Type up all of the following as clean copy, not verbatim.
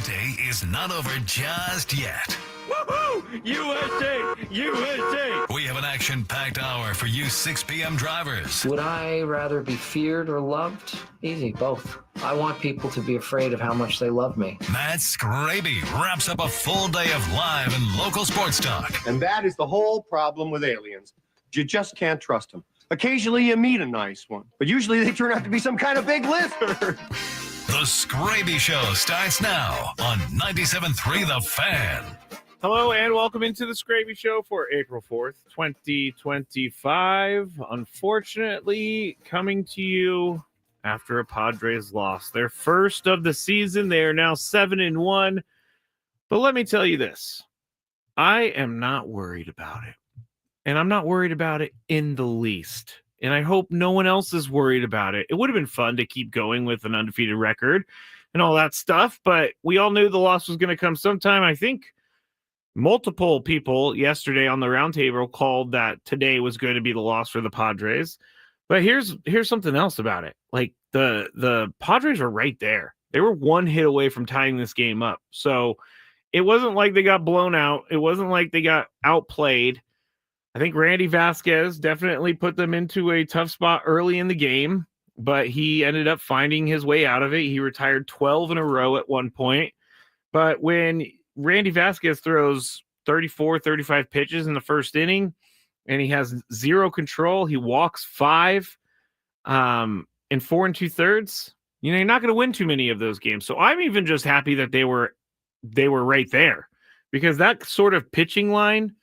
Day is not over just yet. Woohoo! USA! USA! We have an action-packed hour for you 6 p.m. drivers. Would I rather be feared or loved? Easy, both. I want people to be afraid of how much they love me. Matt Skraby wraps up a full day of live and local sports talk. And that is the whole problem with aliens. You just can't trust them. Occasionally you meet a nice one, but usually they turn out to be some kind of big lizard. The Skraby Show starts now on 97.3 The Fan. Hello and welcome into the Skraby Show for April 4th, 2025. Unfortunately, coming to you after a Padres loss. Their first of the season. They are now 7-1. But let me tell you this. I am not worried about it. And I'm not worried about it in the least. And I hope no one else is worried about it. It would have been fun to keep going with an undefeated record and all that stuff. But we all knew the loss was going to come sometime. I think multiple people yesterday on the roundtable called that today was going to be the loss for the Padres. But here's something else about it. Like the Padres were right there. They were one hit away from tying this game up. So it wasn't like they got blown out. It wasn't like they got outplayed. I think Randy Vasquez definitely put them into a tough spot early in the game, but he ended up finding his way out of it. He retired 12 in a row at one point. But when Randy Vasquez throws 34, 35 pitches in the first inning, and he has zero control, he walks 5 in 4 2/3. You're not going to win too many of those games. So I'm even just happy that they were right there, because that sort of pitching line,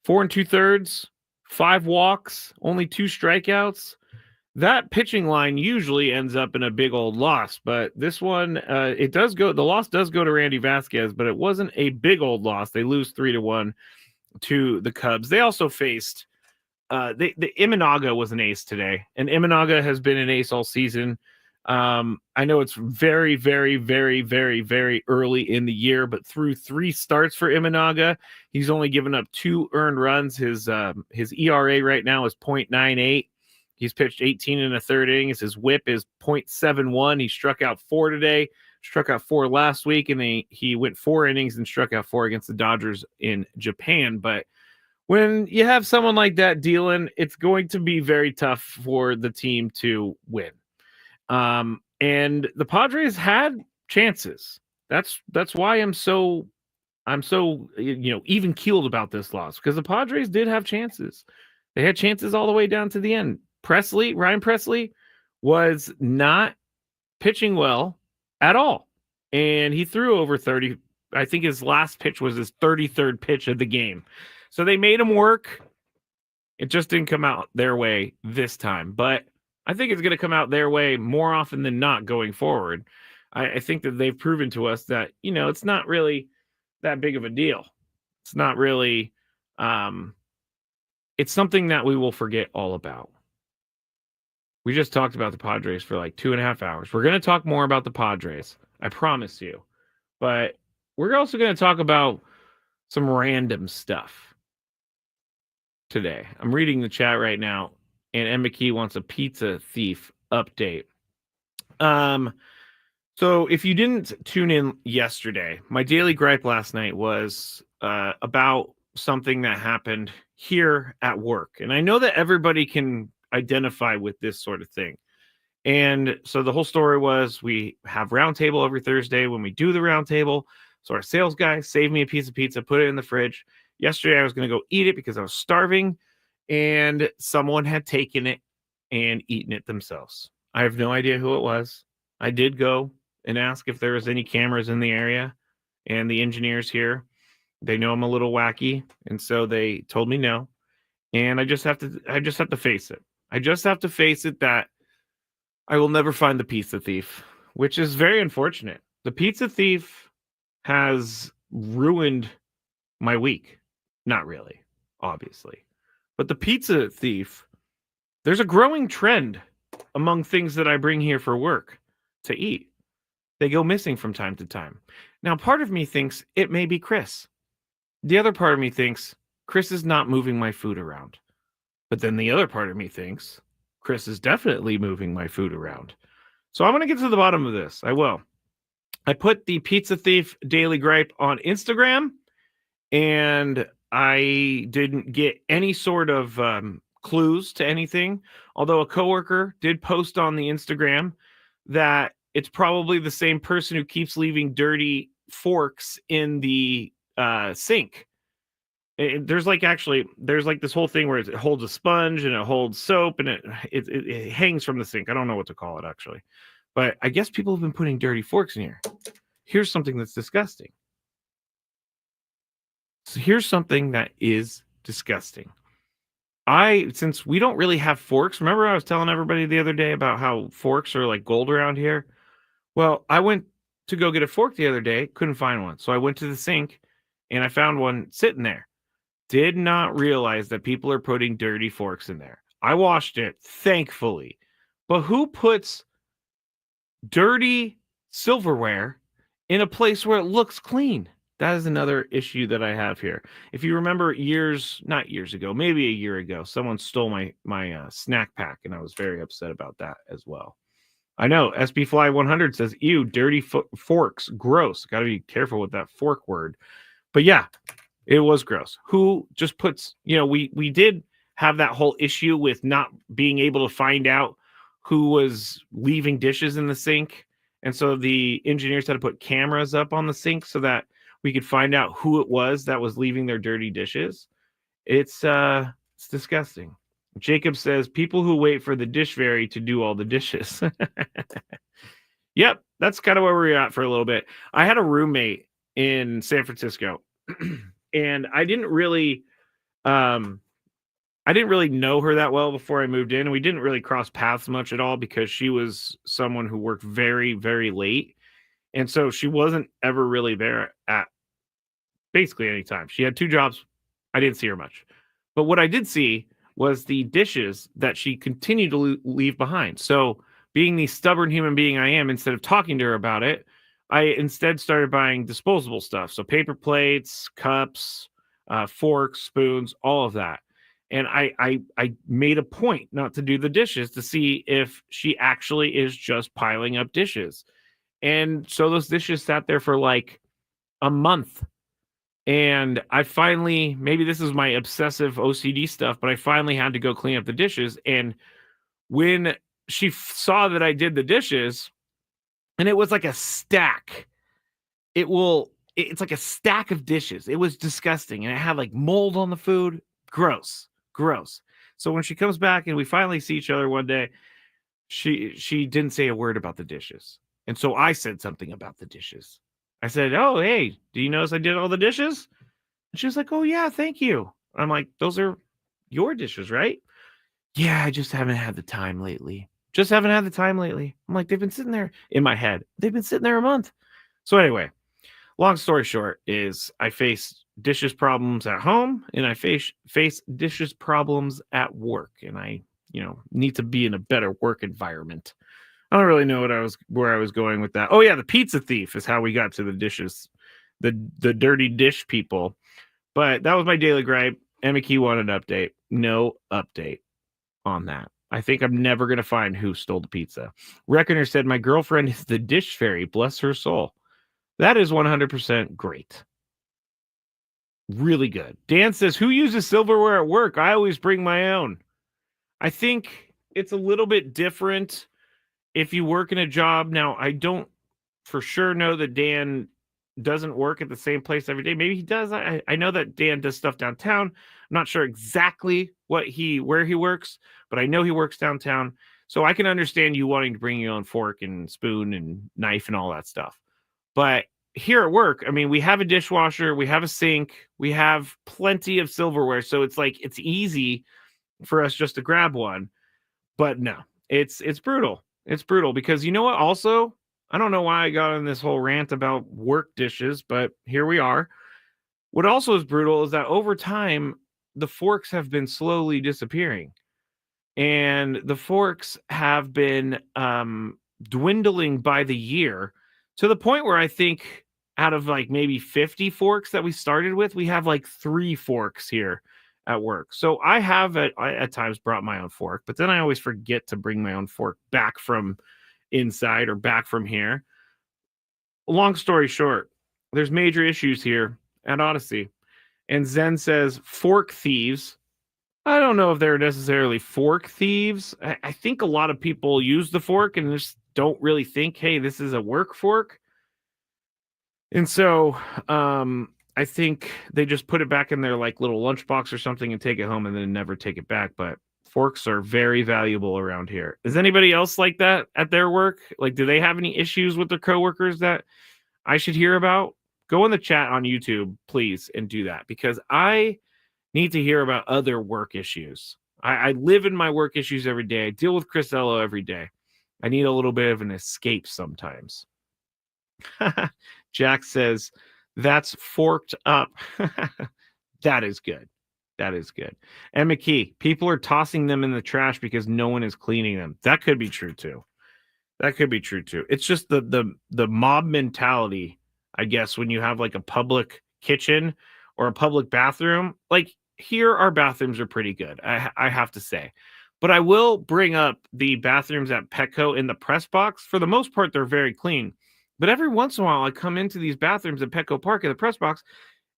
4 2/3, 5 walks, only 2 strikeouts. That pitching line usually ends up in a big old loss, but this one, the loss does go to Randy Vasquez, but it wasn't a big old loss. They lose 3-1 to the Cubs. They also faced, the Imanaga was an ace today, and Imanaga has been an ace all season. I know it's very, very, very, very, very early in the year, but through 3 starts for Imanaga, he's only given up 2 earned runs. His ERA right now is .98. He's pitched 18 1/3 innings. His whip is .71. He struck out 4 today, struck out 4 last week, and he went 4 innings and struck out 4 against the Dodgers in Japan. But when you have someone like that dealing, it's going to be very tough for the team to win. And the Padres had chances. That's why I'm so even keeled about this loss, because the Padres did have chances. They had chances all the way down to the end. Ryan Presley was not pitching well at all, and he threw over 30. I think his last pitch was his 33rd pitch of the game. So they made him work. It just didn't come out their way this time, but I think it's going to come out their way more often than not going forward. I think that they've proven to us that, it's not really that big of a deal. It's not really, it's something that we will forget all about. We just talked about the Padres for like 2.5 hours. We're going to talk more about the Padres, I promise you. But we're also going to talk about some random stuff today. I'm reading the chat right now, and M. McKee wants a pizza thief update. So if you didn't tune in yesterday, my daily gripe last night was about something that happened here at work. And I know that everybody can identify with this sort of thing. And so the whole story was, we have roundtable every Thursday. When we do the roundtable, so our sales guy saved me a piece of pizza, put it in the fridge. Yesterday I was going to go eat it because I was starving, and someone had taken it and eaten it themselves. I have no idea who it was. I did go and ask if there was any cameras in the area, and the engineers here, they know I'm a little wacky, and so they told me no. And I just have to face it. I just have to face it that I will never find the pizza thief, which is very unfortunate. The pizza thief has ruined my week. Not really, obviously. But the pizza thief, there's a growing trend among things that I bring here for work to eat. They go missing from time to time. Now, part of me thinks it may be Chris. The other part of me thinks Chris is not moving my food around. But then the other part of me thinks Chris is definitely moving my food around. So I'm going to get to the bottom of this. I will. I put the Pizza Thief Daily Gripe on Instagram, and I didn't get any sort of clues to anything. Although a coworker did post on the Instagram that it's probably the same person who keeps leaving dirty forks in the sink. There's like this whole thing where it holds a sponge and it holds soap and it hangs from the sink. I don't know what to call it actually, but I guess people have been putting dirty forks in here. Here's something that's disgusting. So here's something that is disgusting. Since we don't really have forks, remember I was telling everybody the other day about how forks are like gold around here? Well, I went to go get a fork the other day, couldn't find one. So I went to the sink and I found one sitting there. Did not realize that people are putting dirty forks in there. I washed it, thankfully. But who puts dirty silverware in a place where it looks clean? That is another issue that I have here. If you remember not years ago, maybe a year ago, someone stole my snack pack, and I was very upset about that as well. I know, SB Fly 100 says, ew, dirty forks, gross. Got to be careful with that fork word. But yeah, it was gross. Who just puts, we did have that whole issue with not being able to find out who was leaving dishes in the sink. And so the engineers had to put cameras up on the sink so that we could find out who it was that was leaving their dirty dishes. It's disgusting. Jacob says, people who wait for the dish fairy to do all the dishes. Yep, that's kind of where we're at for a little bit. I had a roommate in San Francisco. And I didn't really know her that well before I moved in. And we didn't really cross paths much at all because she was someone who worked very, very late. And so she wasn't ever really there at basically any time. She had 2 jobs. I didn't see her much. But what I did see was the dishes that she continued to leave behind. So being the stubborn human being I am, instead of talking to her about it, I instead started buying disposable stuff. So paper plates, cups, forks, spoons, all of that. And I made a point not to do the dishes to see if she actually is just piling up dishes. And so those dishes sat there for like a month. And I finally, maybe this is my obsessive OCD stuff, but I finally had to go clean up the dishes. And when she saw that I did the dishes, and it was like a stack. It's like a stack of dishes. It was disgusting. And it had like mold on the food. Gross. So when she comes back and we finally see each other one day, she didn't say a word about the dishes. And so I said something about the dishes. I said, oh, hey, do you notice I did all the dishes? And she was like, oh, yeah, thank you. I'm like, those are your dishes, right? Yeah, I just haven't had the time lately. I'm like, they've been sitting there in my head. They've been sitting there a month. So anyway, long story short is I face dishes problems at home and I face dishes problems at work. And I, need to be in a better work environment. I don't really know where I was going with that. Oh yeah, the Pizza Thief is how we got to the dishes, the dirty dish people. But that was my daily gripe. Emma Key wanted an update. No update on that. I think I'm never going to find who stole the pizza. Reckoner said, my girlfriend is the dish fairy. Bless her soul. That is 100% great. Really good. Dan says, who uses silverware at work? I always bring my own. I think it's a little bit different if you work in a job. Now, I don't for sure know that Dan doesn't work at the same place every day. Maybe he does. I know that Dan does stuff downtown. I'm not sure exactly where he works, but I know he works downtown. So I can understand you wanting to bring your own fork and spoon and knife and all that stuff. But here at work, I mean, we have a dishwasher, we have a sink, we have plenty of silverware. So it's like, it's easy for us just to grab one. But no, it's brutal. It's brutal because you know what? Also, I don't know why I got on this whole rant about work dishes, but here we are. What also is brutal is that over time, the forks have been slowly disappearing. And the forks have been dwindling by the year to the point where I think out of like maybe 50 forks that we started with, we have like 3 forks here at work. So I have at times brought my own fork, but then I always forget to bring my own fork back from inside or back from here. long story short, there's major issues here at Odyssey. And Zen says fork thieves. I don't know if they're necessarily fork thieves. I think a lot of people use the fork and just don't really think, hey, this is a work fork. And so I think they just put it back in their like little lunchbox or something and take it home and then never take it back. But forks are very valuable around here. Is anybody else like that at their work? Like, do they have any issues with their coworkers that I should hear about? Go in the chat on YouTube, please, and do that, because I need to hear about other work issues. I live in my work issues every day. I deal with Chris Ello every day. I need a little bit of an escape sometimes. Jack says, that's forked up. That is good. That is good. And McKee, people are tossing them in the trash because no one is cleaning them. That could be true too. That could be true too. It's just the mob mentality, I guess, when you have like a public kitchen or a public bathroom. Like here, our bathrooms are pretty good, I have to say. But I will bring up the bathrooms at Petco in the press box. For the most part, they're very clean. But every once in a while, I come into these bathrooms at Petco Park in the press box,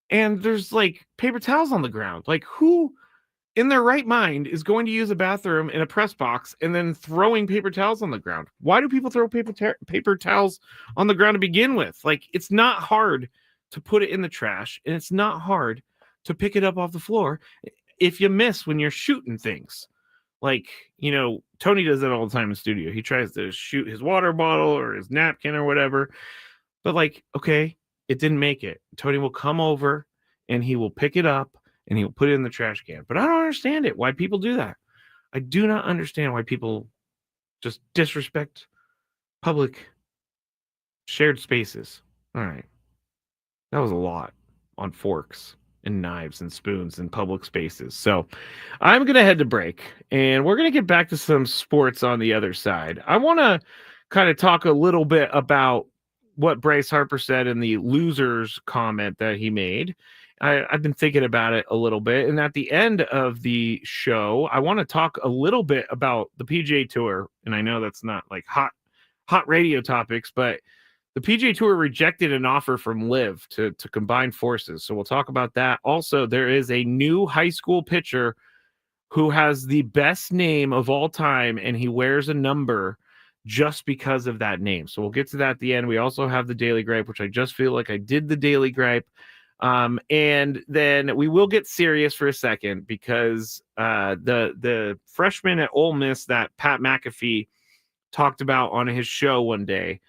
and there's like paper towels on the ground. Like, who in their right mind is going to use a bathroom in a press box and then throwing paper towels on the ground? Why do people throw paper towels on the ground to begin with? Like, it's not hard to put it in the trash, and it's not hard to pick it up off the floor if you miss when you're shooting things. Like, you know, Tony does that all the time in the studio. He tries to shoot his water bottle or his napkin or whatever. But like, okay, it didn't make it. Tony will come over and he will pick it up and he'll put it in the trash can. But I don't understand it. Why people do that. I do not understand why people just disrespect public shared spaces. All right. That was a lot on forks and knives and spoons in public spaces. So I'm going to head to break, and we're going to get back to some sports on the other side. I want to kind of talk a little bit about what Bryce Harper said in the losers comment that he made. I've been thinking about it a little bit. And at the end of the show, I want to talk a little bit about the PGA Tour. And I know that's not like hot radio topics, but the PGA Tour rejected an offer from Liv to combine forces. So we'll talk about that. Also, there is a new high school pitcher who has the best name of all time, and he wears a number just because of that name. So we'll get to that at the end. We also have the Daily Gripe, which I just feel like I did the Daily Gripe. And then we will get serious for a second, because the freshman at Ole Miss that Pat McAfee talked about on his show one day,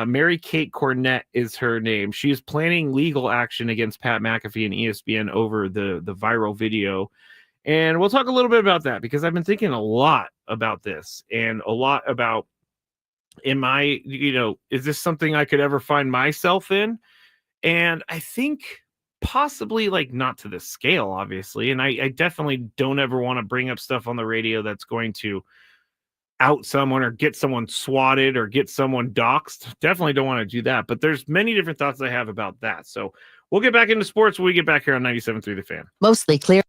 Mary Kate Cornett is her name. She is planning legal action against Pat McAfee and ESPN over the viral video. And we'll talk a little bit about that, because I've been thinking a lot about this and a lot about, is this something I could ever find myself in? And I think possibly, like, not to this scale, obviously. And I definitely don't ever want to bring up stuff on the radio that's going to out someone or get someone swatted or get someone doxxed. Definitely don't want to do that. But there's many different thoughts I have about that. So we'll get back into sports when we get back here on 97.3 The Fan. Mostly clear.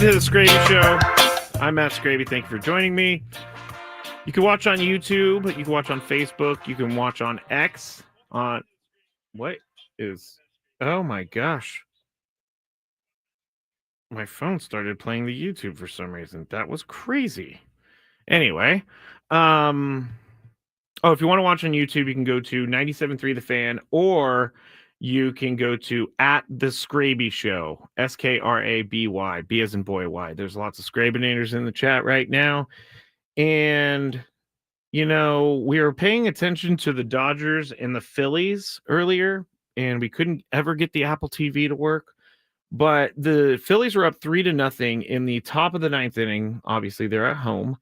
listening to the Skraby Show. I'm Matt Skraby. Thank you for joining me. You can watch on YouTube. You can watch on Facebook. You can watch on X. On what is? Oh my gosh! My phone started playing the YouTube for some reason. That was crazy. Anyway, if you want to watch on YouTube, you can go to 97.3 The Fan, or you can go to at the Skraby Show, Skraby, B as in boy, Y. There's lots of Skrabinators in the chat right now. And, we were paying attention to the Dodgers and the Phillies earlier, and we couldn't ever get the Apple TV to work. But the Phillies were up 3-0 in the top of the ninth inning. Obviously, they're at home.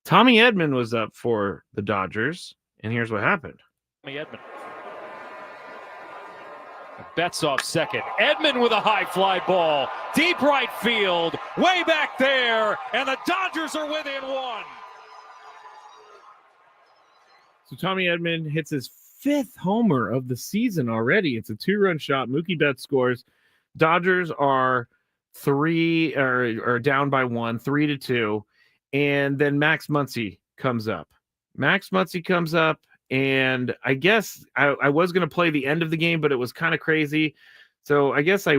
Tommy Edman was up for the Dodgers, and here's what happened. Tommy Edman. Betts off second. Edman with a high fly ball. Deep right field. Way back there. And the Dodgers are within one. So Tommy Edman hits his 5th homer of the season already. It's a 2-run shot. Mookie Betts scores. Dodgers are down by 1, 3-2. And then Max Muncy comes up. And I guess I was going to play the end of the game, but it was kind of crazy. So I guess I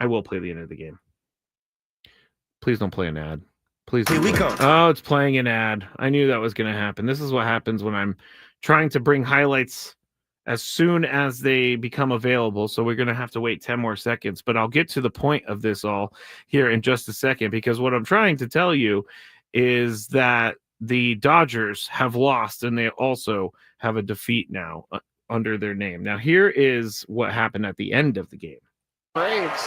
will play the end of the game. Please don't play an ad. Please. Here we go. Oh, it's playing an ad. I knew that was going to happen. This is what happens when I'm trying to bring highlights as soon as they become available. So we're going to have to wait 10 more seconds. But I'll get to the point of this all here in just a second, because what I'm trying to tell you is that the Dodgers have lost, and they also have a defeat now under their name. Now, here is what happened at the end of the game. Braves.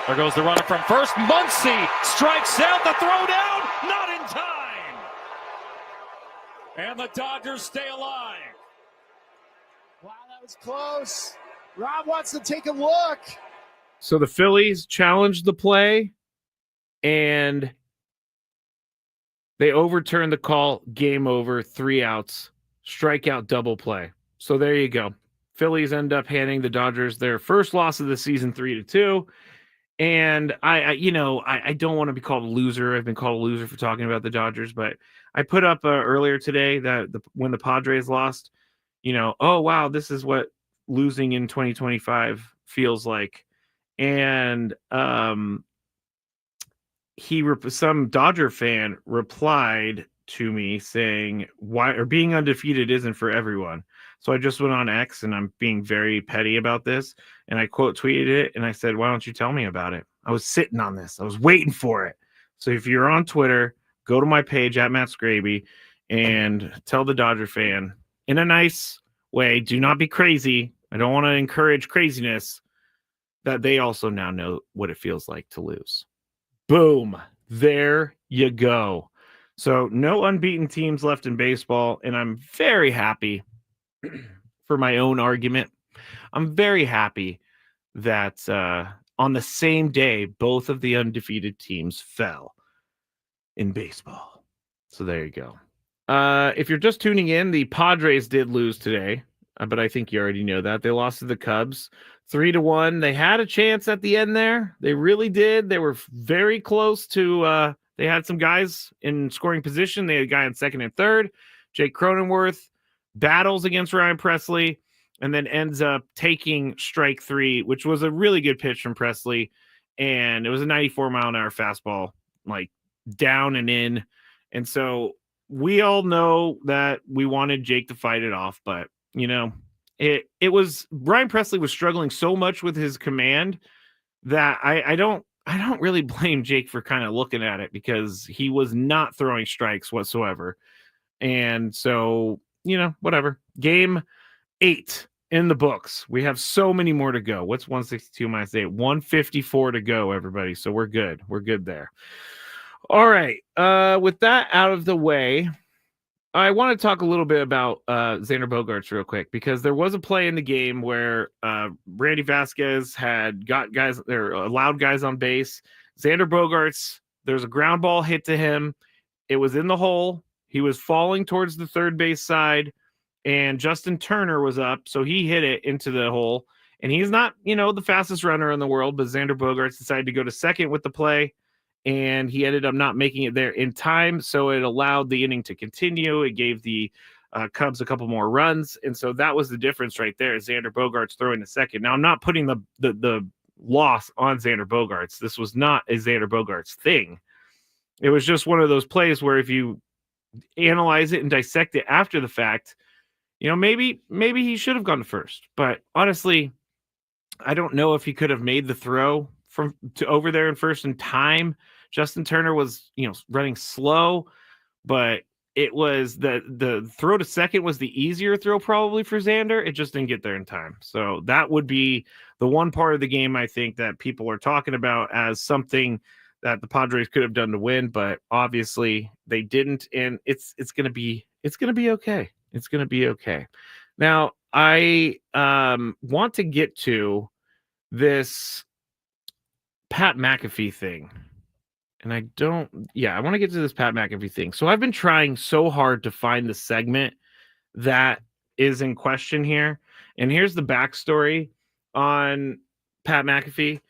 There goes the runner from first. Muncy strikes out. The throw down, not in time. And the Dodgers stay alive. Wow, that was close. Rob wants to take a look. So the Phillies challenged the play, and they overturned the call. Game over. 3 outs. Strikeout double play. So there you go. Phillies end up handing the Dodgers their first loss of the season, 3-2. And I don't want to be called a loser. I've been called a loser for talking about the Dodgers, but I put up earlier today that when the Padres lost, oh wow, this is what losing in 2025 feels like. And some Dodger fan replied to me saying, being undefeated isn't for everyone. So I just went on X, and I'm being very petty about this, and I quote tweeted it, and I said, why don't you tell me about it? I was sitting on this. I was waiting for it. So if you're on Twitter, go to my page at Matt Skraby and tell the Dodger fan in a nice way, do not be crazy. I don't want to encourage craziness, that they also now know what it feels like to lose. Boom. There you go. So no unbeaten teams left in baseball, and I'm very happy for my own argument. I'm very happy that on the same day, both of the undefeated teams fell in baseball. So there you go. If you're just tuning in, the Padres did lose today, but I think you already know that. They lost to the Cubs 3-1. They had a chance at the end there. They really did. They were very close to they had some guys in scoring position. They had a guy in second and third. Jake Cronenworth battles against Ryan Presley, and then ends up taking strike 3, which was a really good pitch from Presley. And it was a 94-mile-an-hour fastball, like down and in. And so we all know that we wanted Jake to fight it off, but it was Ryan Presley was struggling so much with his command that I don't really blame Jake for kind of looking at it, because he was not throwing strikes whatsoever. And so, whatever. Game 8 in the books. We have so many more to go. What's 162 minus 8? 154 to go, everybody. So we're good. We're good there. All right. With that out of the way, I want to talk a little bit about Xander Bogaerts real quick, because there was a play in the game where Randy Vasquez had got guys, or allowed guys on base. Xander Bogaerts, there's a ground ball hit to him. It was in the hole. He was falling towards the third base side, and Justin Turner was up, so he hit it into the hole. And he's not, the fastest runner in the world, but Xander Bogaerts decided to go to second with the play, and he ended up not making it there in time. So it allowed the inning to continue. It gave the Cubs a couple more runs. And so that was the difference right there. Xander Bogaerts throwing to second. Now, I'm not putting the loss on Xander Bogaerts. This was not a Xander Bogaerts thing. It was just one of those plays where if you analyze it and dissect it after the fact, maybe he should have gone to first. But honestly, I don't know if he could have made the throw to over there in first in time. Justin Turner was, running slow, but it was the throw to second was the easier throw probably for Xander. It just didn't get there in time. So that would be the one part of the game I think that people are talking about as something that the Padres could have done to win, but obviously they didn't. And it's going to be okay. It's going to be okay. Now I want to get to this Pat McAfee thing. And I want to get to this Pat McAfee thing. So I've been trying so hard to find the segment that is in question here. And here's the backstory on Pat McAfee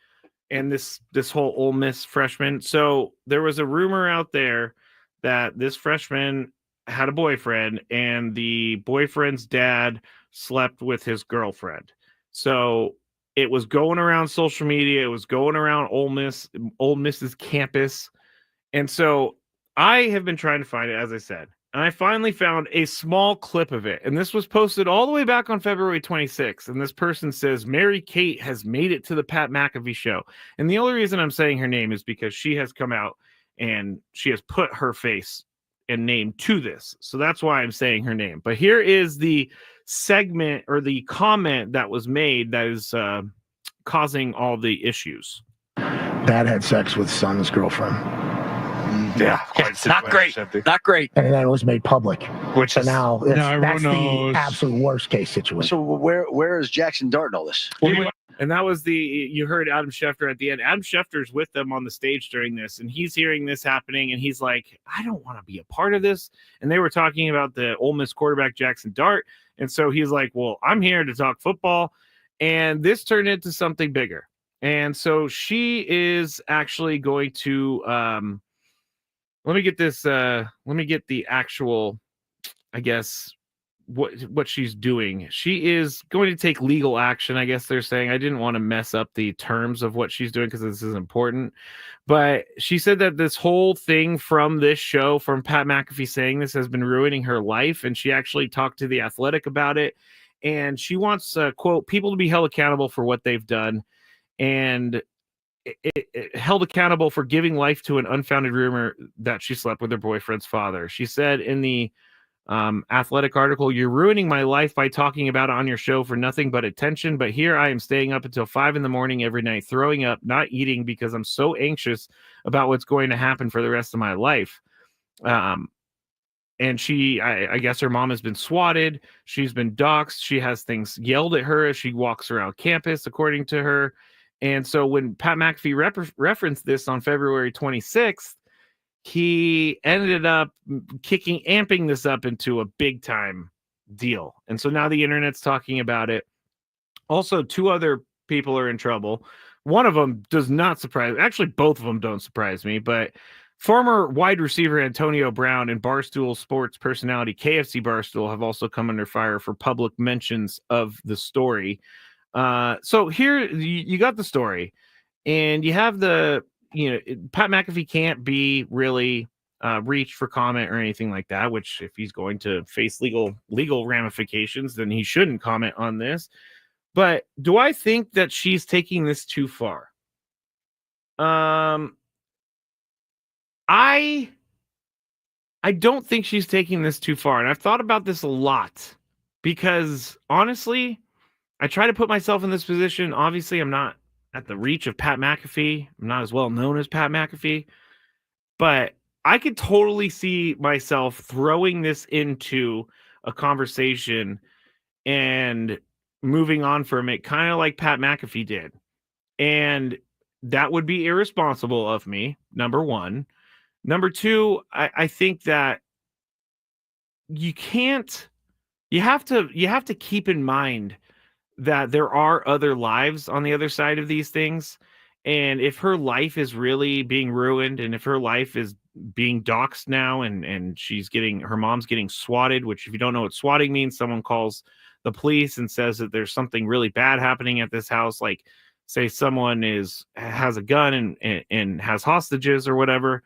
and this whole Ole Miss freshman. So there was a rumor out there that this freshman had a boyfriend and the boyfriend's dad slept with his girlfriend. So it was going around social media. It was going around Ole Miss's campus. And so I have been trying to find it, as I said. And I finally found a small clip of it. And this was posted all the way back on February 26th. And this person says, Mary Kate has made it to the Pat McAfee show. And the only reason I'm saying her name is because she has come out and she has put her face and name to this. So that's why I'm saying her name. But here is the segment or the comment that was made that is causing all the issues. Dad had sex with son's girlfriend. Yeah, not great. Not great. And then it was made public. Which so is, now that's knows. The absolute worst case situation. So where is Jackson Dart in all this? And that was you heard Adam Schefter at the end. Adam Schefter's with them on the stage during this, and he's hearing this happening, and he's like, I don't want to be a part of this. And they were talking about the Ole Miss quarterback, Jackson Dart. And so he's like, well, I'm here to talk football. And this turned into something bigger. And so she is actually going to let me get the actual, I guess, what she's doing. She is going to take legal action, I guess they're saying. I didn't want to mess up the terms of what she's doing because this is important. But she said that this whole thing from this show, from Pat McAfee saying this, has been ruining her life. And she actually talked to The Athletic about it. And she wants, quote, people to be held accountable for what they've done. And it held accountable for giving life to an unfounded rumor that she slept with her boyfriend's father. She said in the Athletic article, you're ruining my life by talking about it on your show for nothing but attention. But here I am staying up until 5 a.m. every night, throwing up, not eating because I'm so anxious about what's going to happen for the rest of my life. And I guess her mom has been swatted. She's been doxxed. She has things yelled at her as she walks around campus, according to her. And so when Pat McAfee referenced this on February 26th, he ended up amping this up into a big time deal. And so now the internet's talking about it. Also, 2 other people are in trouble. One of them does not surprise. Actually, both of them don't surprise me, but former wide receiver Antonio Brown and Barstool Sports personality KFC Barstool have also come under fire for public mentions of the story. So here you got the story, and you have Pat McAfee can't be really reached for comment or anything like that, which if he's going to face legal ramifications, then he shouldn't comment on this. But do I think that she's taking this too far? I don't think she's taking this too far. And I've thought about this a lot because honestly, I try to put myself in this position. Obviously, I'm not at the reach of Pat McAfee. I'm not as well known as Pat McAfee, but I could totally see myself throwing this into a conversation and moving on from it, kind of like Pat McAfee did. And that would be irresponsible of me, number one. Number two, I think that you have to keep in mind that there are other lives on the other side of these things. And if her life is really being ruined, and if her life is being doxxed now, and her mom's getting swatted, which if you don't know what swatting means, someone calls the police and says that there's something really bad happening at this house, like say someone has a gun and has hostages or whatever.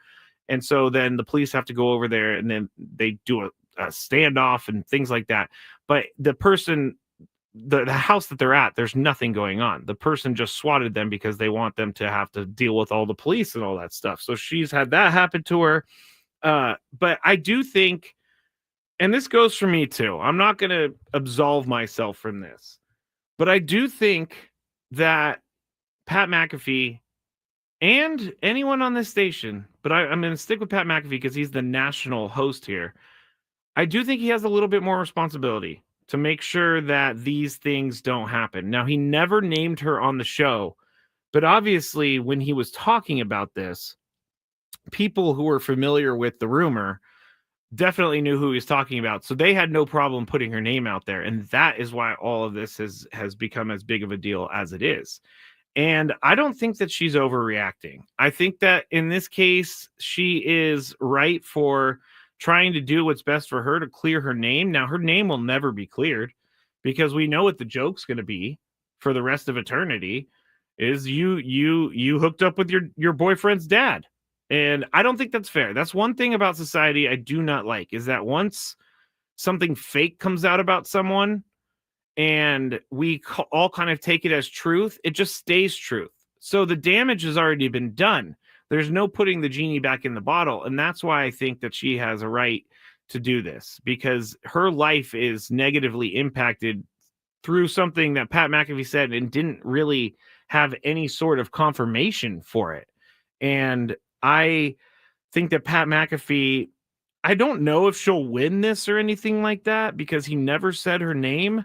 And so then the police have to go over there, and then they do a standoff and things like that. But the person, the house that they're at, there's nothing going on. The person just swatted them because they want them to have to deal with all the police and all that stuff. So she's had that happen to her. But I do think, and this goes for me too, I'm not going to absolve myself from this, but I do think that Pat McAfee and anyone on this station, but I'm going to stick with Pat McAfee because he's the national host here. I do think he has a little bit more responsibility to make sure that these things don't happen. Now, he never named her on the show, but obviously when he was talking about this, people who were familiar with the rumor definitely knew who he was talking about. So they had no problem putting her name out there. And that is why all of this has become as big of a deal as it is. And I don't think that she's overreacting. I think that in this case, she is right for trying to do what's best for her to clear her name. Now, her name will never be cleared because we know what the joke's going to be for the rest of eternity is you hooked up with your boyfriend's dad. And I don't think that's fair. That's one thing about society I do not like, is that once something fake comes out about someone and we all kind of take it as truth, it just stays truth. So the damage has already been done. There's no putting the genie back in the bottle. And that's why I think that she has a right to do this, because her life is negatively impacted through something that Pat McAfee said and didn't really have any sort of confirmation for it. And I think that Pat McAfee, I don't know if she'll win this or anything like that because he never said her name,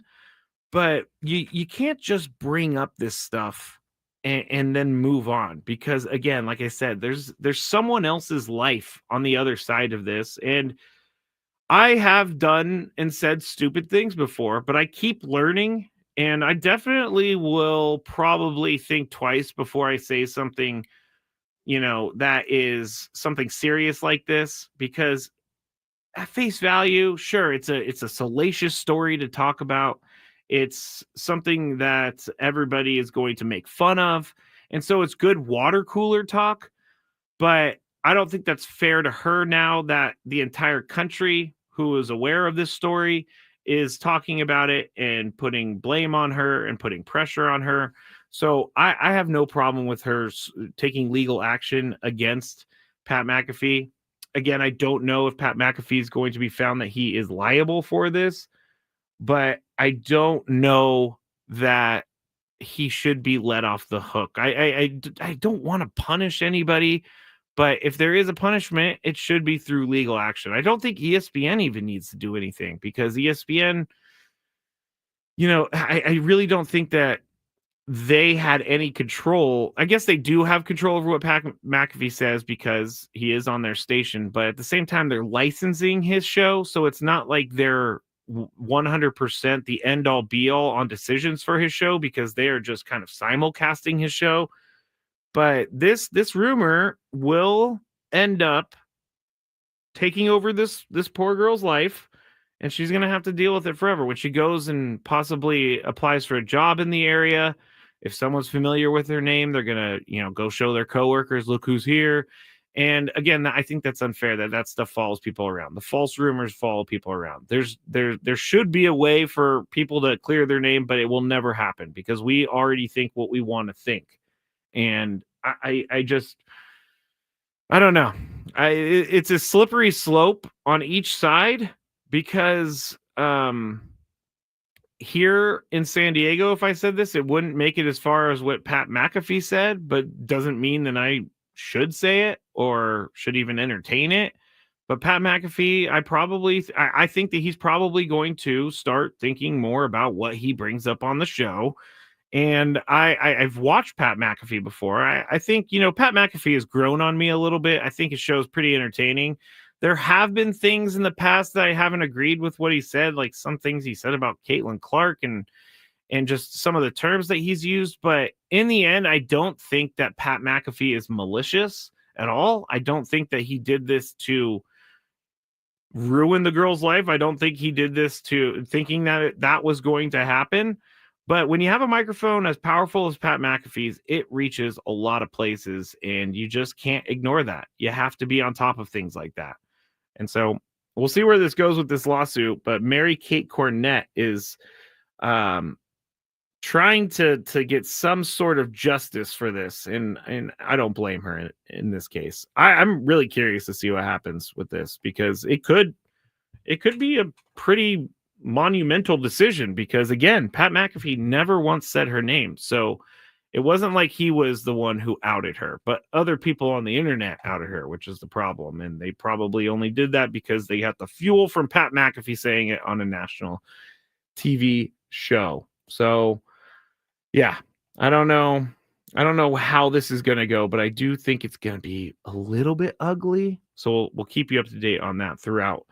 but you can't just bring up this stuff and then move on, because again, like I said, there's someone else's life on the other side of this. And I have done and said stupid things before, but I keep learning, and I definitely will probably think twice before I say something, that is something serious like this, because at face value, sure, it's a salacious story to talk about. It's something that everybody is going to make fun of. And so it's good water cooler talk. But I don't think that's fair to her now that the entire country who is aware of this story is talking about it and putting blame on her and putting pressure on her. So I have no problem with her taking legal action against Pat McAfee. Again, I don't know if Pat McAfee is going to be found that he is liable for this, but I don't know that he should be let off the hook. I don't want to punish anybody, but if there is a punishment, it should be through legal action. I don't think ESPN even needs to do anything, because ESPN, I really don't think that they had any control. I guess they do have control over what Pat McAfee says because he is on their station, but at the same time, they're licensing his show. So it's not like they're 100% the end all be all on decisions for his show, because they are just kind of simulcasting his show. But this rumor will end up taking over this poor girl's life, and she's going to have to deal with it forever when she goes and possibly applies for a job in the area. If someone's familiar with her name, they're going to, go show their coworkers, look who's here. And again, I think that's unfair that stuff follows people around. The false rumors follow people around. There should be a way for people to clear their name, but it will never happen because we already think what we want to think. And I don't know. It's a slippery slope on each side, because here in San Diego, if I said this, it wouldn't make it as far as what Pat McAfee said, but doesn't mean that I should say it or should even entertain it. But Pat McAfee, I think that he's probably going to start thinking more about what he brings up on the show. And I've watched Pat McAfee before. I think, Pat McAfee has grown on me a little bit. I think his show is pretty entertaining. There have been things in the past that I haven't agreed with what he said, like some things he said about Caitlin Clark and and just some of the terms that he's used. But in the end, I don't think that Pat McAfee is malicious at all. I don't think that he did this to ruin the girl's life. I don't think he did this to thinking that that was going to happen. But when you have a microphone as powerful as Pat McAfee's, it reaches a lot of places, and you just can't ignore that. You have to be on top of things like that. And so we'll see where this goes with this lawsuit. But Mary Kate Cornett is trying to get some sort of justice for this, and I don't blame her in this case. I'm really curious to see what happens with this, because it could be a pretty monumental decision, because again, Pat McAfee never once said her name. So it wasn't like he was the one who outed her, but other people on the internet outed her, which is the problem. And they probably only did that because they got the fuel from Pat McAfee saying it on a national TV show. So yeah, I don't know how this is going to go, but I do think it's going to be a little bit ugly. So we'll keep you up to date on that throughout,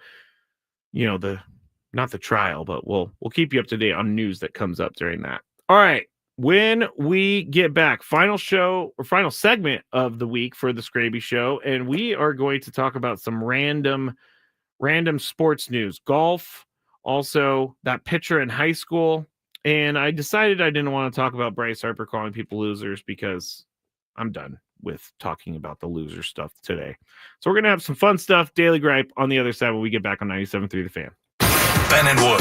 not the trial, but we'll keep you up to date on news that comes up during that. All right. When we get back, final segment of the week for the Skraby Show, and we are going to talk about some random sports news, golf, also that pitcher in high school. And I decided I didn't want to talk about Bryce Harper calling people losers, because I'm done with talking about the loser stuff today. So we're going to have some fun stuff, Daily Gripe, on the other side when we get back on 97.3 The Fan. Ben and Wood.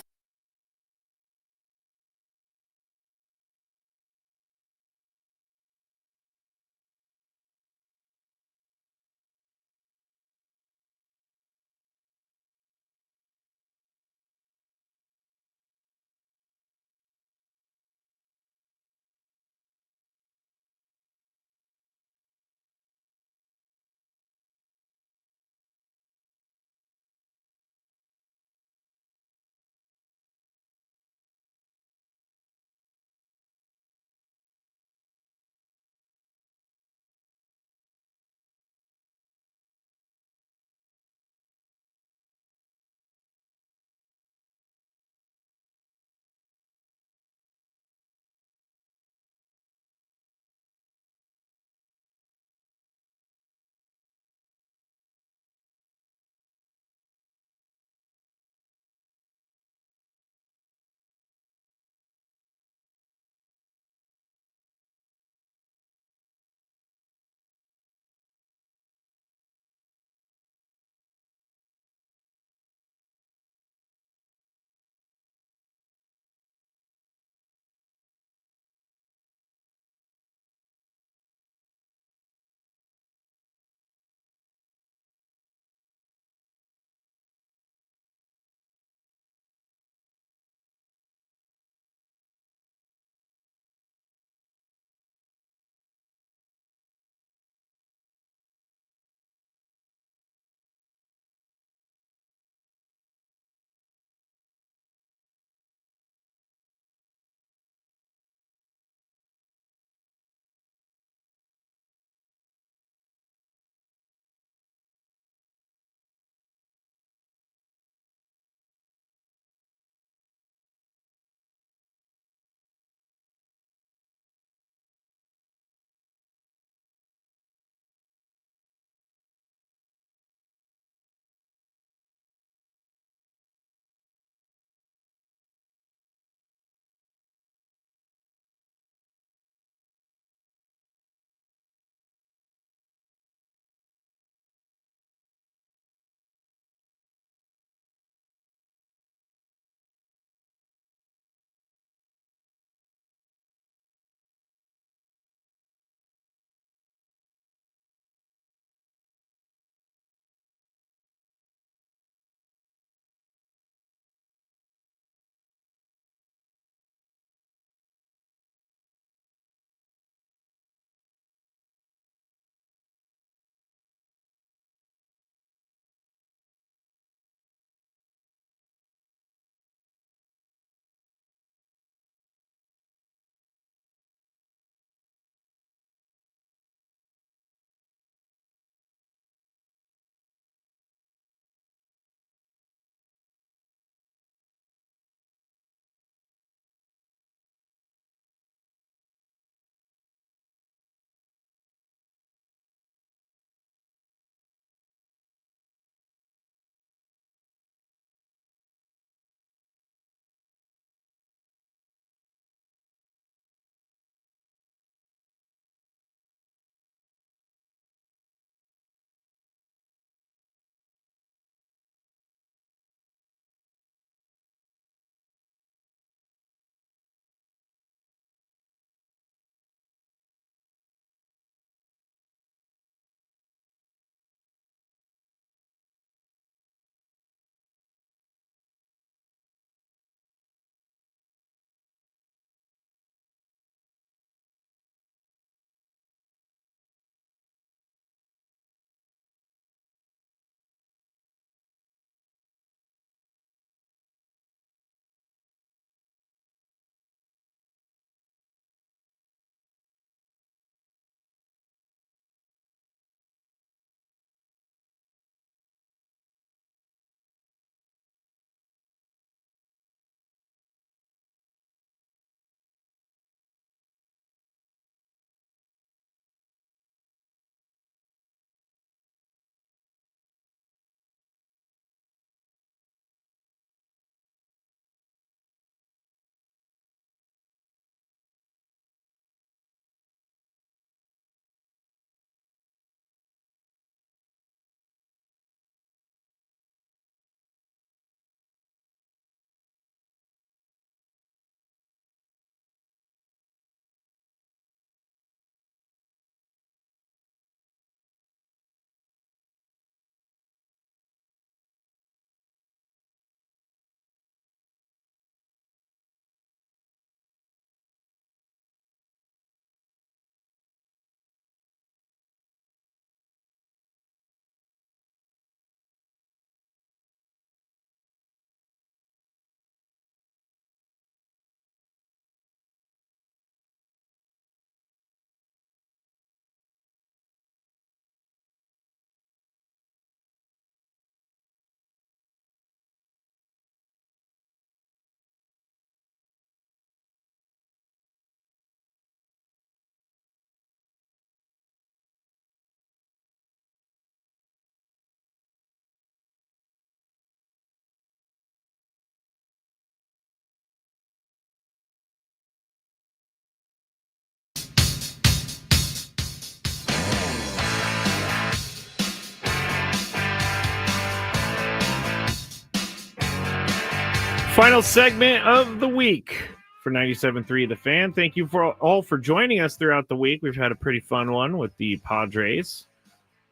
Final segment of the week for 97.3 The Fan. Thank you all for joining us throughout the week. We've had a pretty fun one with the Padres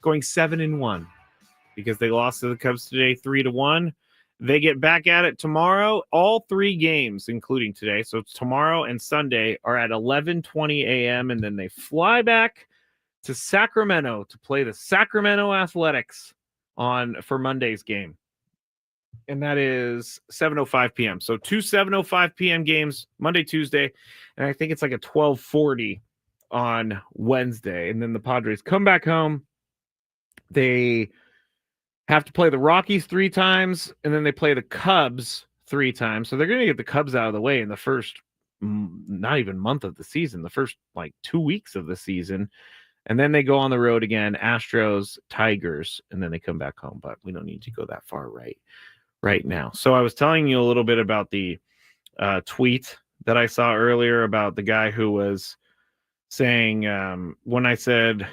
going 7-1 because they lost to the Cubs today 3-1. They get back at it tomorrow. All three games, including today, so tomorrow and Sunday, are at 11:20 a.m., and then they fly back to Sacramento to play the Sacramento Athletics for Monday's game. And that is 7:05 p.m. So two 7:05 p.m. games, Monday, Tuesday, and I think it's like a 12:40 on Wednesday. And then the Padres come back home. They have to play the Rockies 3 times, and then they play the Cubs 3 times. So they're going to get the Cubs out of the way in the first, not even month of the season, the first like 2 weeks of the season. And then they go on the road again, Astros, Tigers, and then they come back home. But we don't need to go that far right now. So I was telling you a little bit about the tweet that I saw earlier about the guy who was saying, when I said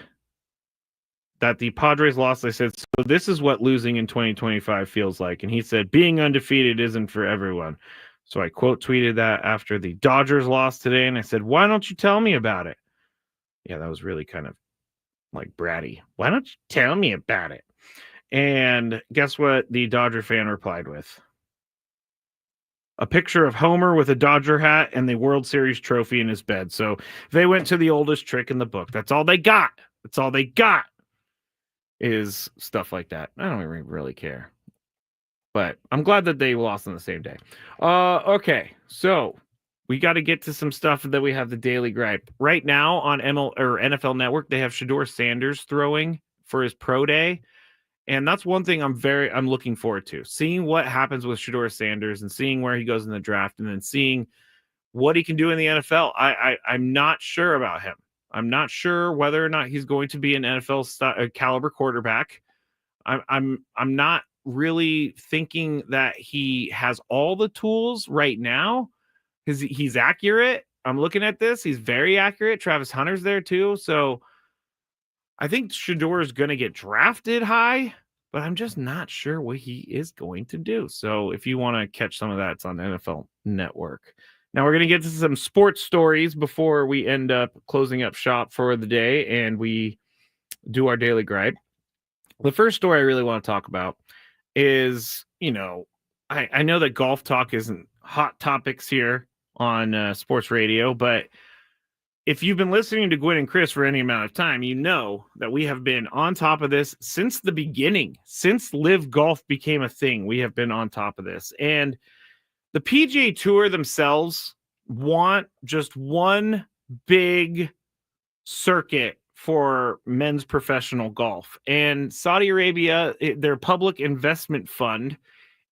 that the Padres lost, I said, so this is what losing in 2025 feels like. And he said, being undefeated isn't for everyone. So I quote tweeted that after the Dodgers lost today. And I said, why don't you tell me about it? Yeah, that was really kind of like bratty. Why don't you tell me about it? And guess what the Dodger fan replied with? A picture of Homer with a Dodger hat and the World Series trophy in his bed. So they went to the oldest trick in the book. That's all they got. That's all they got is stuff like that. I don't even really care. But I'm glad that they lost on the same day. Okay, so we got to get to some stuff that we have the Daily Gripe. Right now on NFL Network, they have Shedeur Sanders throwing for his pro day. And that's one thing I'm looking forward to, seeing what happens with Shedeur Sanders and seeing where he goes in the draft and then seeing what he can do in the NFL. I'm not sure about him. I'm not sure whether or not he's going to be an NFL caliber quarterback. I'm not really thinking that he has all the tools right now. He's accurate. I'm looking at this. He's very accurate. Travis Hunter's there too. So I think Shedeur is going to get drafted high, but I'm just not sure what he is going to do. So if you want to catch some of that, it's on the NFL Network. Now we're going to get to some sports stories before we end up closing up shop for the day and we do our Daily Gripe. The first story I really want to talk about is, I know that golf talk isn't hot topics here on sports radio, but if you've been listening to Gwen and Chris for any amount of time, you know that we have been on top of this since the beginning. Since Live Golf became a thing, we have been on top of this. And the PGA Tour themselves want just one big circuit for men's professional golf. And Saudi Arabia, their public investment fund,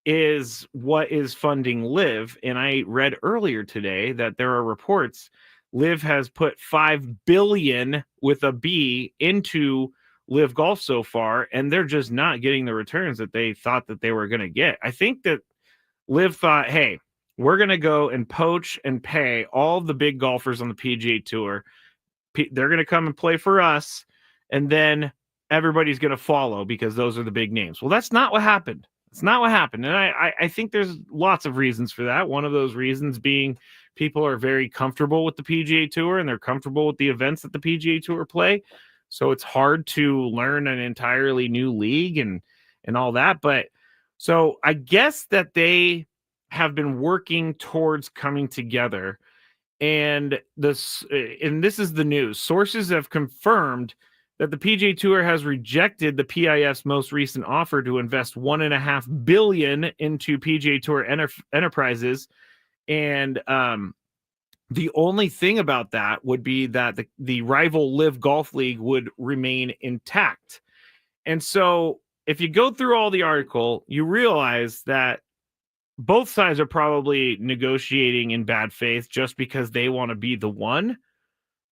is what is funding Live. And I read earlier today that there are reports Live has put $5 billion with a B into Live Golf so far, and they're just not getting the returns that they thought that they were going to get. I think that Live thought, hey, we're going to go and poach and pay all the big golfers on the PGA Tour. They're going to come and play for us, and then everybody's going to follow because those are the big names. Well, that's not what happened. It's not what happened. And I think there's lots of reasons for that. One of those reasons being people are very comfortable with the PGA Tour and they're comfortable with the events that the PGA Tour play. So it's hard to learn an entirely new league and all that. But so I guess that they have been working towards coming together. And this is the news. Sources have confirmed that the PGA Tour has rejected the PIF's most recent offer to invest $1.5 billion into PGA Tour enterprises. And the only thing about that would be that the rival Live Golf League would remain intact. And so if you go through all the article, you realize that both sides are probably negotiating in bad faith just because they want to be the one.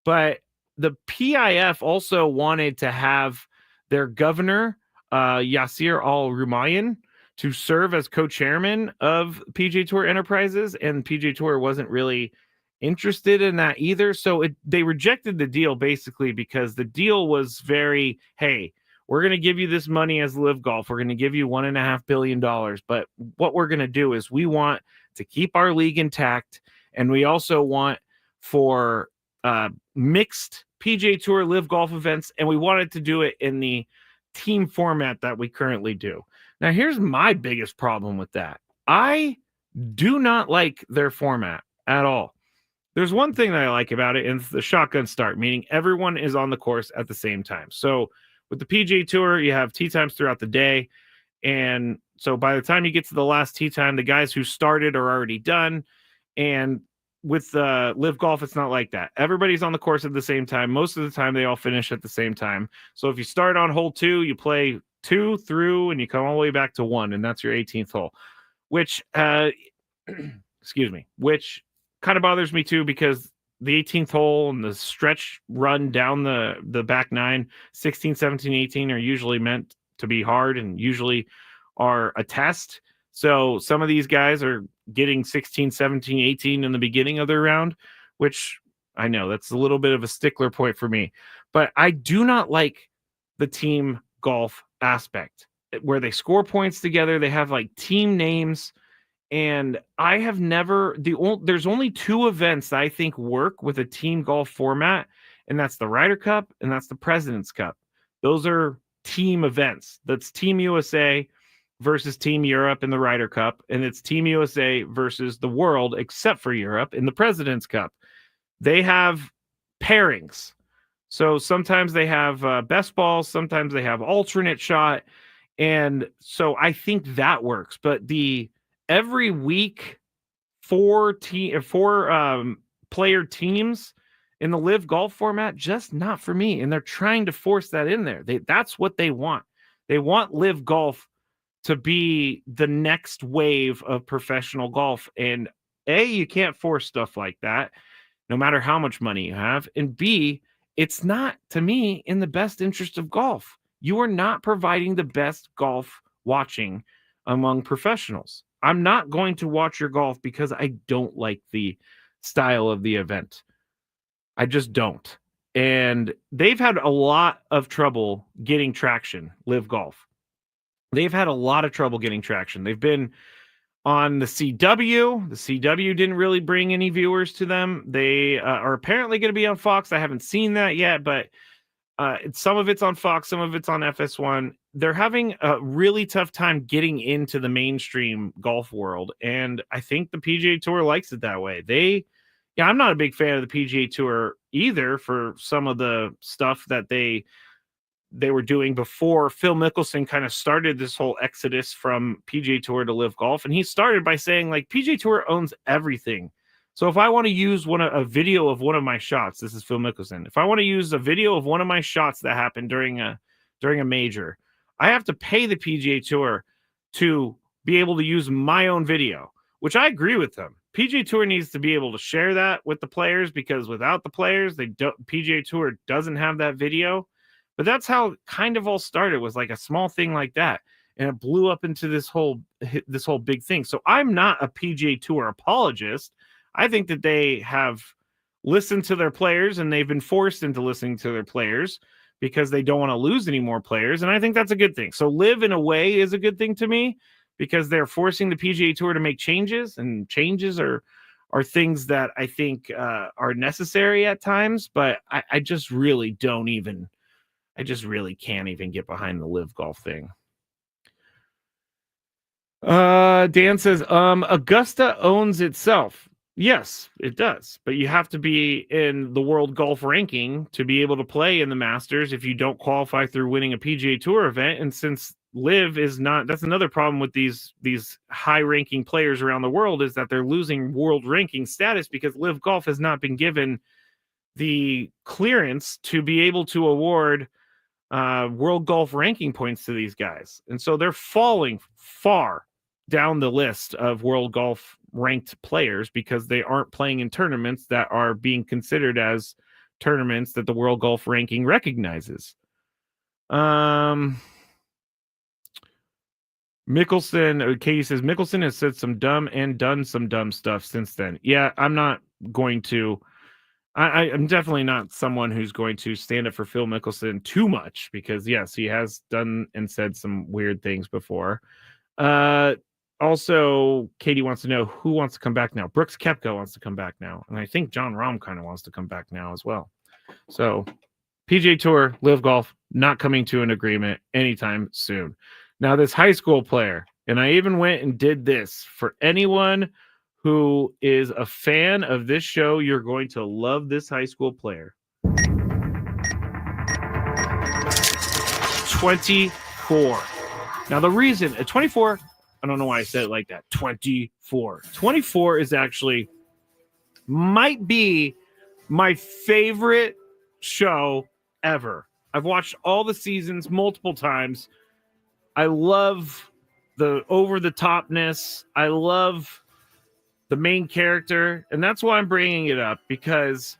But the PIF also wanted to have their governor, Yasir Al-Rumayyan, to serve as co-chairman of PGA Tour Enterprises, and PGA Tour wasn't really interested in that either. So they rejected the deal basically because the deal was very, hey, we're going to give you this money as Live Golf. We're going to give you $1.5 billion. But what we're going to do is we want to keep our league intact, and we also want for mixed PGA Tour Live Golf events, and we wanted to do it in the team format that we currently do. Now, here's my biggest problem with that. I do not like their format at all. There's one thing that I like about it, and it's the shotgun start, meaning everyone is on the course at the same time. So with the PGA Tour, you have tee times throughout the day, and so by the time you get to the last tee time, the guys who started are already done. And with Live Golf, it's not like that. Everybody's on the course at the same time. Most of the time, they all finish at the same time. So if you start on hole 2, you play 2 through, and you come all the way back to 1, and that's your 18th hole. Which, excuse me, which kind of bothers me too, because the 18th hole and the stretch run down the back 9, 16, 17, 18 are usually meant to be hard and usually are a test. So some of these guys are getting 16, 17, 18 in the beginning of their round, which I know that's a little bit of a stickler point for me. But I do not like the team golf aspect where they score points together. They have like team names. And I have never, there's only 2 events that I think work with a team golf format, and that's the Ryder Cup and that's the President's Cup. Those are team events. That's Team USA versus Team Europe in the Ryder Cup, and it's Team USA versus the world, except for Europe, in the President's Cup. They have pairings. So sometimes they have best balls, sometimes they have alternate shot, and so I think that works. But the every week 4 player teams in the Live Golf format, just not for me. And they're trying to force that in there. That's what they want. They want Live Golf to be the next wave of professional golf. And A, you can't force stuff like that, no matter how much money you have. And B, it's not, to me, in the best interest of golf. You are not providing the best golf watching among professionals. I'm not going to watch your golf because I don't like the style of the event. I just don't. And they've had a lot of trouble getting traction, Live Golf. They've had a lot of trouble getting traction. They've been on the CW. The CW didn't really bring any viewers to them. They are apparently going to be on Fox. I haven't seen that yet, but some of it's on Fox, some of it's on FS1. They're having a really tough time getting into the mainstream golf world, and I think the PGA Tour likes it that way. I'm not a big fan of the PGA Tour either for some of the stuff that they were doing before Phil Mickelson kind of started this whole exodus from PGA Tour to Live Golf. And he started by saying, like, PGA Tour owns everything. So if I want to use a video of one of my shots, this is Phil Mickelson. If I want to use a video of one of my shots that happened during a major, I have to pay the PGA Tour to be able to use my own video, which I agree with them. PGA Tour needs to be able to share that with the players, because without the players, PGA Tour doesn't have that video. But that's how it kind of all started, was like a small thing like that. And it blew up into this whole big thing. So I'm not a PGA Tour apologist. I think that they have listened to their players, and they've been forced into listening to their players because they don't want to lose any more players. And I think that's a good thing. So Live, in a way, is a good thing to me, because they're forcing the PGA Tour to make changes, and changes are things that I think are necessary at times. But I just really can't even get behind the Live Golf thing. Dan says, Augusta owns itself. Yes, it does. But you have to be in the world golf ranking to be able to play in the Masters if you don't qualify through winning a PGA Tour event. And since Live is not, that's another problem with these high ranking players around the world, is that they're losing world ranking status because Live Golf has not been given the clearance to be able to award world golf ranking points to these guys. And so they're falling far down the list of world golf ranked players because they aren't playing in tournaments that are being considered as tournaments that the world golf ranking recognizes. Mickelson, Katie says, Mickelson has said some dumb and done some dumb stuff since then. Yeah, I'm not going to, I'm definitely not someone who's going to stand up for Phil Mickelson too much, because yes, he has done and said some weird things before. Also, Katie wants to know who wants to come back now. Brooks Koepka wants to come back now. And I think John Rahm kind of wants to come back now as well. So PGA Tour, Live Golf, not coming to an agreement anytime soon. Now, this high school player, and I even went and did this for anyone who is a fan of this show, you're going to love this high school player. 24. Now, the reason at 24, I don't know why I said it like that. 24. 24 is actually might be my favorite show ever. I've watched all the seasons multiple times. I love the over-the-topness. I love the main character, and that's why I'm bringing it up, because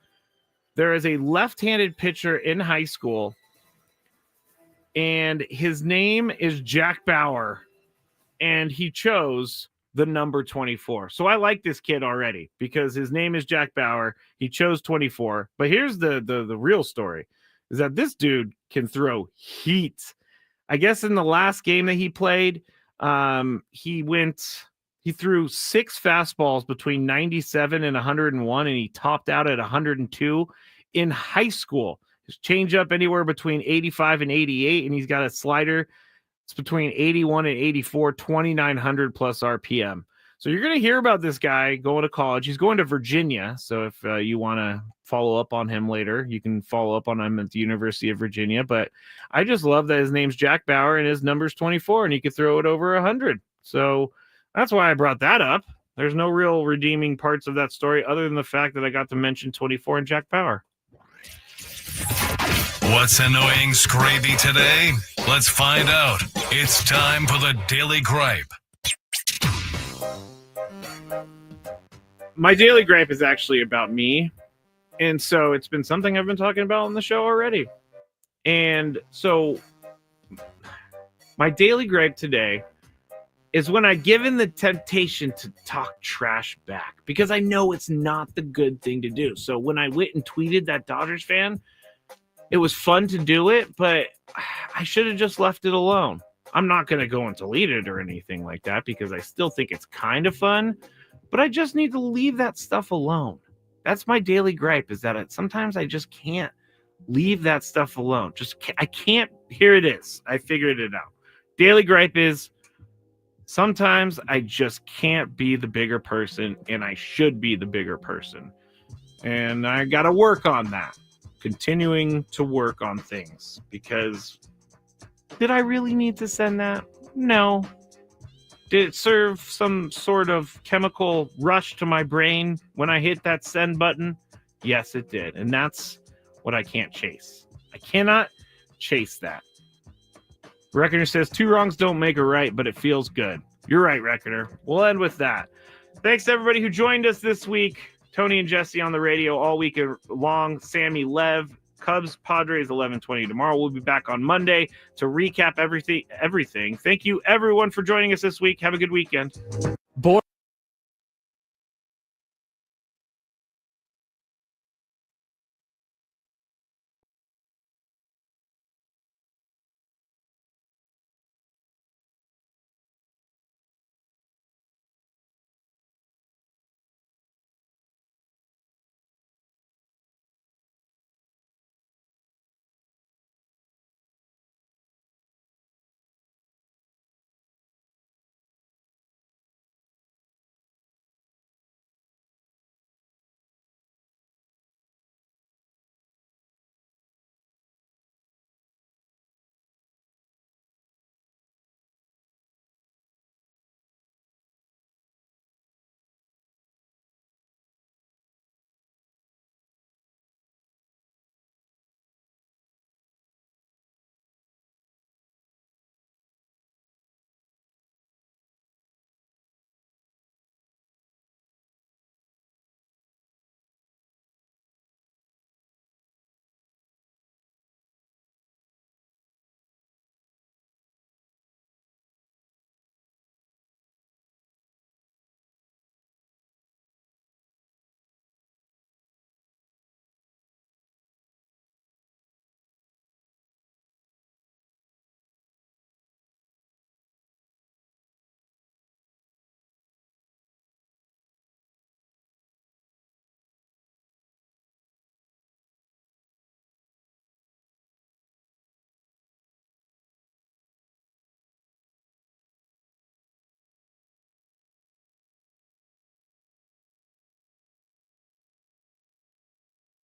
there is a left-handed pitcher in high school, and his name is Jack Bauer, and he chose the number 24. So I like this kid already because his name is Jack Bauer. He chose 24. But here's the real story, is that this dude can throw heat. I guess in the last game that he played, he threw 6 fastballs between 97 and 101, and he topped out at 102 in high school. His changeup anywhere between 85 and 88, and he's got a slider. It's between 81 and 84, 2,900 plus RPM. So you're going to hear about this guy going to college. He's going to Virginia. So if you want to follow up on him later, you can follow up on him at the University of Virginia. But I just love that his name's Jack Bauer and his number's 24, and he could throw it over 100. So that's why I brought that up. There's no real redeeming parts of that story other than the fact that I got to mention 24 and Jack Bauer. What's annoying Skraby today? Let's find out. It's time for the Daily Gripe. My Daily Gripe is actually about me. And so it's been something I've been talking about on the show already. And so my Daily Gripe today is when I give in the temptation to talk trash back, because I know it's not the good thing to do. So when I went and tweeted that Dodgers fan, it was fun to do it, but I should have just left it alone. I'm not going to go and delete it or anything like that, because I still think it's kind of fun, but I just need to leave that stuff alone. That's my daily gripe, is that sometimes I just can't leave that stuff alone. I can't. Here it is. I figured it out. Daily gripe is sometimes I just can't be the bigger person, and I should be the bigger person. And I got to work on that. Continuing to work on things, because did I really need to send that? No. Did it serve some sort of chemical rush to my brain when I hit that send button? Yes, it did. And that's what I can't chase. I cannot chase that. Reckoner says 2 wrongs don't make a right, but it feels good. You're right, Reckoner. We'll end with that. Thanks to everybody who joined us this week. Tony and Jesse on the radio all week long. Sammy, Lev, Cubs, Padres, 11:20 tomorrow. We'll be back on Monday to recap everything. Thank you, everyone, for joining us this week. Have a good weekend. Boy.